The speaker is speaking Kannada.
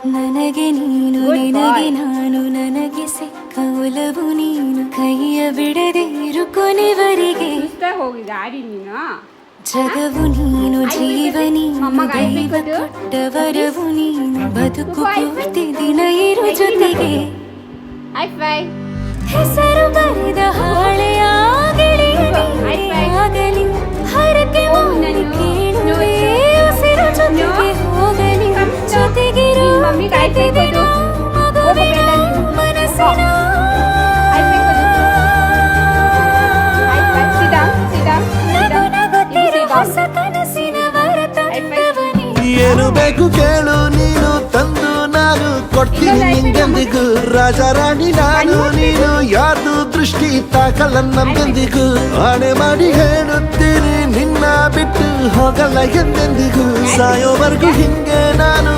ನನಗೆ ನೀನು ನಿನಗೆ ನಾನು ನನಗೆ ಸಿಕ್ಕ ಒಲವು ನೀನು ಕೈಯ ಬಿಡದೆ ಇರು ಕೊನೆವರೆಗೆ ಹೋಗಿದೆ ಆಡಿ ನೀನು ಜಗವು ನೀನು ಜೀವ ನೀನು ದೈವ ಕೊಟ್ಟ ವರವು ನೀನು ಬದುಕು ಪೂರ್ತಿ ದಿನ ಇರು ಜೊತೆಗೆ ಹೆಸರು ಬರೆದ ಹಾಳೆಯ ಗೆಳೆಯನಾಗಲಿ ಹರಕೆ ಮಾಡಿ ಕೇಳುವೆ ಉಸಿರು ಜೊತೆಗೆ ಹೋಗಲಿ ಜೊತೆಗಿರು ಪ್ರತಿದಿನ ಮಗುವಿನ ಮನಸ್ಸಿನ ನಗು ನಗುತ್ತಿರೋ ಹೊಸ ಕನಸಿನ ವರತಂತ್ರವನೇ ಏನು ಬೇಕು ಕೇಳು ನೀನು ತಂದು ನಾನು ಕೊಡ್ತೀನಿ ನಿಂಗೆಂದಿಗೂ ರಾಜ ರಾಣಿ ನಾನು ನೀನು ಯಾರ್ದು ದೃಷ್ಟಿ ತಾಕಲ್ಲ ನಮ್ಗೆಂದಿಗೂ ಆಣೆ ಮಾಡಿ ಹೇಳುತ್ತೀನಿ ನಿನ್ನ ಬಿಟ್ಟು ಹೋಗಲ್ಲ ಎಂದೆಂದಿಗೂ ಸಾಯೋವರೆಗೂ ಹಿಂಗೆ ನಾನು